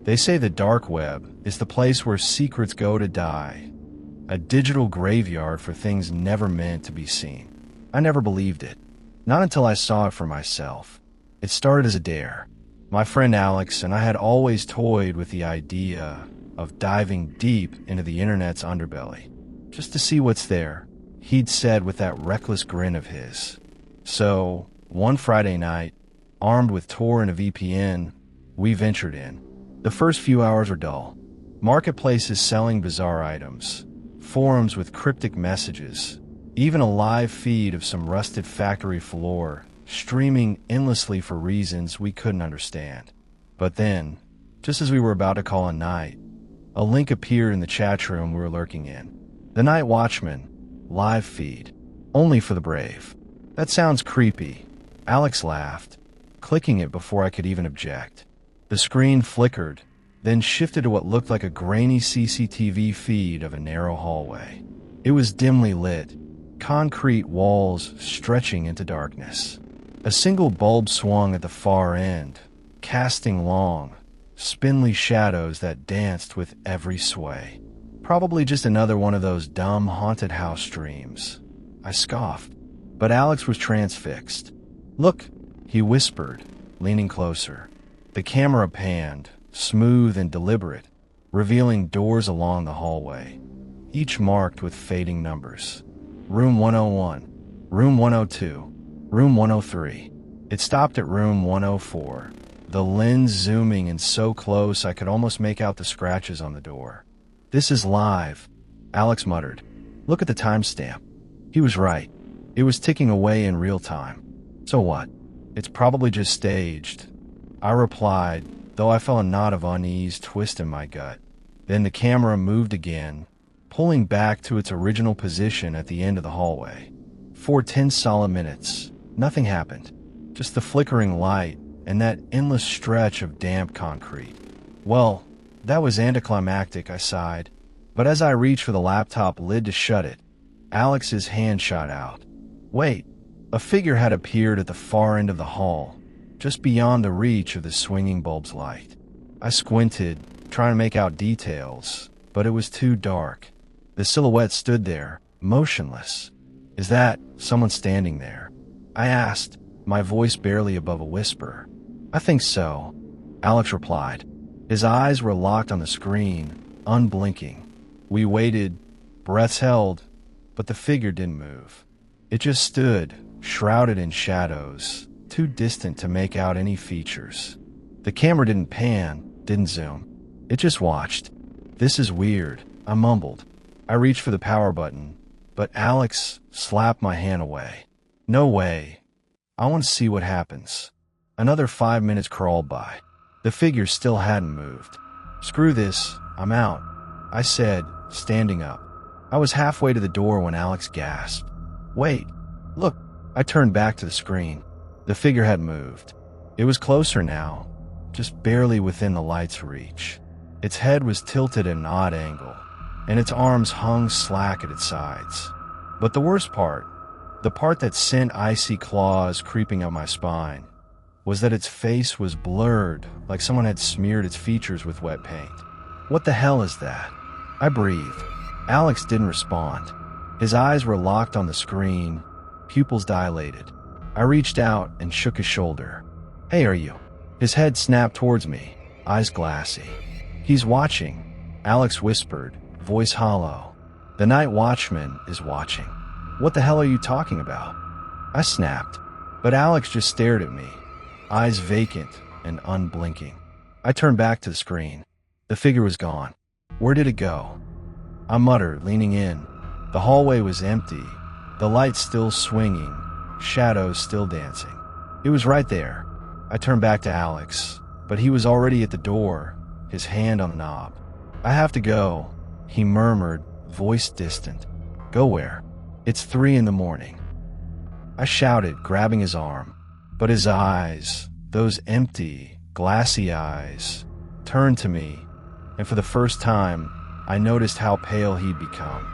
They say the dark web is the place where secrets go to die, a digital graveyard for things never meant to be seen. I never believed it, not until I saw it for myself. It started as a dare. My friend Alex and I had always toyed with the idea of diving deep into the internet's underbelly, just to see what's there, he'd said with that reckless grin of his. So, one Friday night, armed with Tor and a VPN, we ventured in. The first few hours were dull. Marketplaces selling bizarre items, forums with cryptic messages, even a live feed of some rusted factory floor streaming endlessly for reasons we couldn't understand. But then, just as we were about to call a night, a link appeared in the chat room we were lurking in. The Night Watchman, live feed, only for the brave. That sounds creepy. Alex laughed, clicking it before I could even object. The screen flickered, then shifted to what looked like a grainy CCTV feed of a narrow hallway. It was dimly lit, concrete walls stretching into darkness. A single bulb swung at the far end, casting long, spindly shadows that danced with every sway. Probably just another one of those dumb haunted house streams. I scoffed, but Alex was transfixed. "Look," he whispered, leaning closer. The camera panned, smooth and deliberate, revealing doors along the hallway, each marked with fading numbers. Room 101, Room 102, Room 103. It stopped at Room 104, the lens zooming in so close I could almost make out the scratches on the door. "This is live," Alex muttered. "Look at the timestamp." He was right. It was ticking away in real time. "So what? It's probably just staged," I replied, though I felt a knot of unease twist in my gut. Then the camera moved again, pulling back to its original position at the end of the hallway. For 10 solid minutes, nothing happened. Just the flickering light and that endless stretch of damp concrete. Well, that was anticlimactic, I sighed. But as I reached for the laptop lid to shut it, Alex's hand shot out. Wait, a figure had appeared at the far end of the hall, just beyond the reach of the swinging bulb's light. I squinted, trying to make out details, but it was too dark. The silhouette stood there, motionless. "Is that someone standing there?" I asked, my voice barely above a whisper. "I think so," Alex replied. His eyes were locked on the screen, unblinking. We waited, breaths held, but the figure didn't move. It just stood, shrouded in shadows, too distant to make out any features. The camera didn't pan, didn't zoom. It just watched. "This is weird," I mumbled. I reached for the power button, but Alex slapped my hand away. "No way. I want to see what happens." Another 5 minutes crawled by. The figure still hadn't moved. "Screw this, I'm out," I said, standing up. I was halfway to the door when Alex gasped. "Wait, look." I turned back to the screen. The figure had moved. It was closer now, just barely within the light's reach. Its head was tilted at an odd angle, and its arms hung slack at its sides. But the worst part, the part that sent icy claws creeping up my spine, was that its face was blurred, like someone had smeared its features with wet paint. "What the hell is that?" I breathed. Alex didn't respond. His eyes were locked on the screen, pupils dilated. I reached out and shook his shoulder. "Hey, are you?" His head snapped towards me, eyes glassy. "He's watching," Alex whispered, voice hollow. "The Night Watchman is watching." "What the hell are you talking about?" I snapped, but Alex just stared at me, eyes vacant and unblinking. I turned back to the screen. The figure was gone. "Where did it go?" I muttered, leaning in. The hallway was empty, the light still swinging, shadows still dancing. It was right there. I turned back to Alex, but he was already at the door, his hand on the knob. "I have to go," he murmured, voice distant. "Go where?" "It's 3 a.m. I shouted, grabbing his arm. But his eyes, those empty, glassy eyes, turned to me, and for the first time, I noticed how pale he'd become.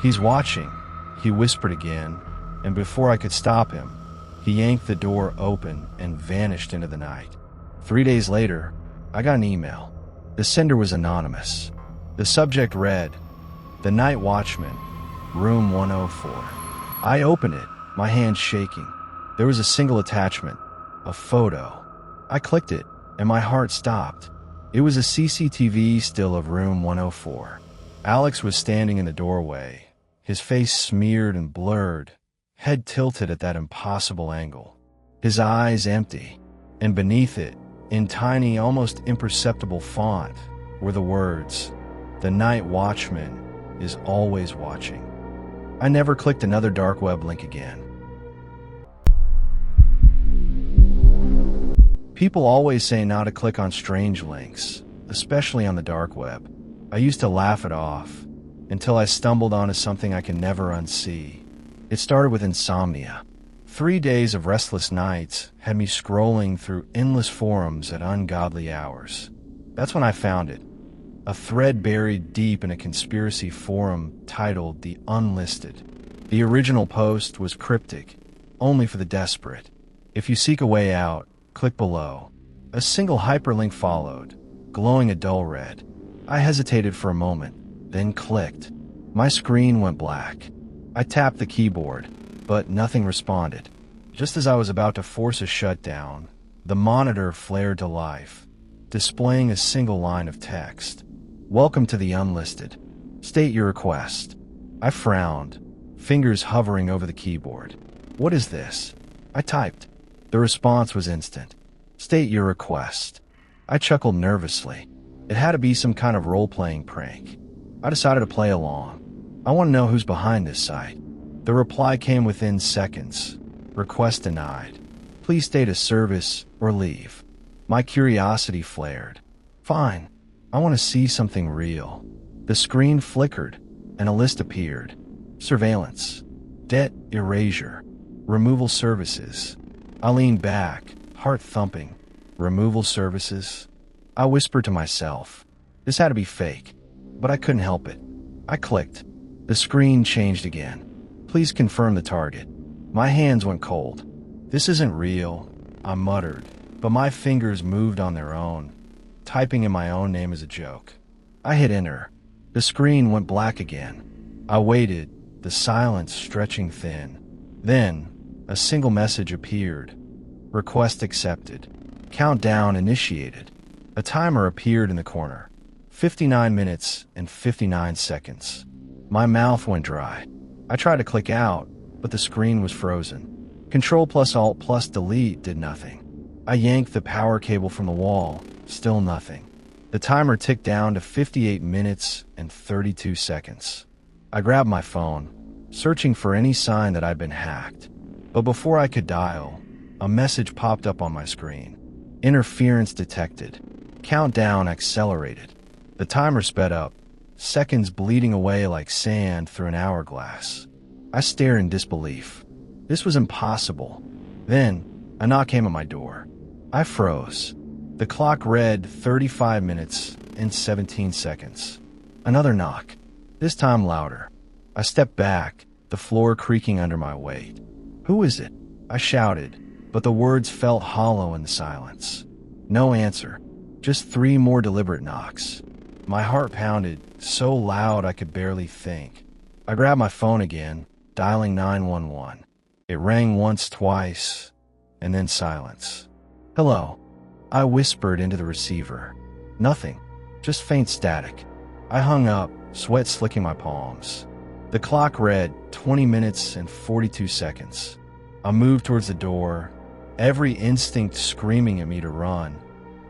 "He's watching," he whispered again, and before I could stop him, he yanked the door open and vanished into the night. 3 days later, I got an email. The sender was anonymous. The subject read, "The Night Watchman, Room 104. I opened it, my hands shaking. There was a single attachment, a photo. I clicked it, and my heart stopped. It was a CCTV still of Room 104. Alex was standing in the doorway, his face smeared and blurred, head tilted at that impossible angle, his eyes empty, and beneath it, in tiny, almost imperceptible font, were the words, "The Night Watchman is always watching." I never clicked another dark web link again. People always say not to click on strange links, especially on the dark web. I used to laugh it off, until I stumbled onto something I can never unsee. It started with insomnia. 3 days of restless nights had me scrolling through endless forums at ungodly hours. That's when I found it. A thread buried deep in a conspiracy forum titled The Unlisted. The original post was cryptic, only for the desperate. If you seek a way out, click below. A single hyperlink followed, glowing a dull red. I hesitated for a moment, then clicked. My screen went black. I tapped the keyboard, but nothing responded. Just as I was about to force a shutdown, the monitor flared to life, displaying a single line of text. "Welcome to the Unlisted. State your request." I frowned, fingers hovering over the keyboard. "What is this?" I typed. The response was instant. "State your request." I chuckled nervously. It had to be some kind of role-playing prank. I decided to play along. I want to know who's behind this site. The reply came within seconds. "Request denied. Please state a service or leave." My curiosity flared. "Fine. I want to see something real." The screen flickered, and a list appeared. Surveillance. Debt erasure. Removal services. I leaned back, heart thumping. Removal services? I whispered to myself. This had to be fake, but I couldn't help it. I clicked. The screen changed again. "Please confirm the target." My hands went cold. "This isn't real," I muttered, but my fingers moved on their own, typing in my own name as a joke. I hit enter. The screen went black again. I waited, the silence stretching thin. Then, a single message appeared. "Request accepted. Countdown initiated." A timer appeared in the corner. 59 minutes and 59 seconds. My mouth went dry. I tried to click out, but the screen was frozen. Control plus Alt plus Delete did nothing. I yanked the power cable from the wall. Still nothing. The timer ticked down to 58 minutes and 32 seconds. I grabbed my phone, searching for any sign that I'd been hacked. But before I could dial, a message popped up on my screen. "Interference detected. Countdown accelerated." The timer sped up, seconds bleeding away like sand through an hourglass. I stared in disbelief. This was impossible. Then, a knock came at my door. I froze. The clock read 35 minutes and 17 seconds. Another knock, this time louder. I stepped back, the floor creaking under my weight. "Who is it?" I shouted, but the words felt hollow in the silence. No answer, just 3 more deliberate knocks. My heart pounded so loud I could barely think. I grabbed my phone again, dialing 911. It rang once, twice, and then silence. "Hello," I whispered into the receiver. Nothing, just faint static. I hung up, sweat slicking my palms. The clock read 20 minutes and 42 seconds. I moved towards the door, every instinct screaming at me to run,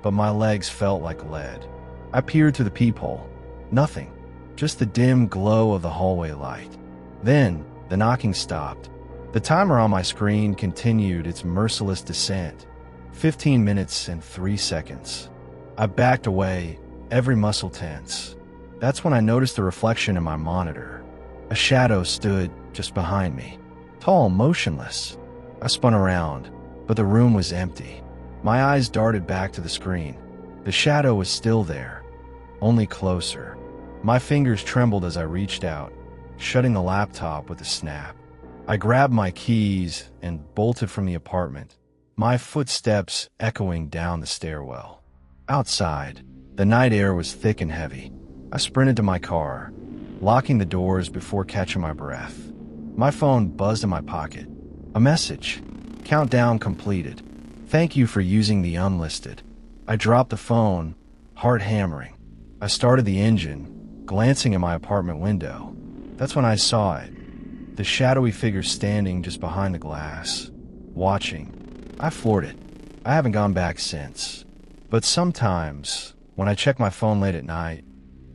but my legs felt like lead. I peered through the peephole. Nothing, just the dim glow of the hallway light. Then, the knocking stopped. The timer on my screen continued its merciless descent. 15 minutes and 3 seconds. I backed away, every muscle tense. That's when I noticed a reflection in my monitor. A shadow stood just behind me, tall, motionless. I spun around, but the room was empty. My eyes darted back to the screen. The shadow was still there, only closer. My fingers trembled as I reached out, shutting the laptop with a snap. I grabbed my keys and bolted from the apartment, my footsteps echoing down the stairwell. Outside, The night air was thick and heavy. I sprinted to my car, locking the doors before catching my breath. My phone buzzed in my pocket. A message. Countdown completed. Thank you for using the unlisted. I dropped the phone, heart hammering. I started the engine, glancing at my apartment window. That's when I saw it. The shadowy figure standing just behind the glass, watching. I floored it. I haven't gone back since. But sometimes, when I check my phone late at night,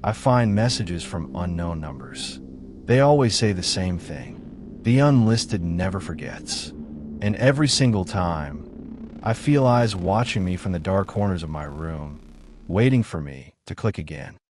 I find messages from unknown numbers. They always say the same thing. The unlisted never forgets. And every single time, I feel eyes watching me from the dark corners of my room, waiting for me to click again.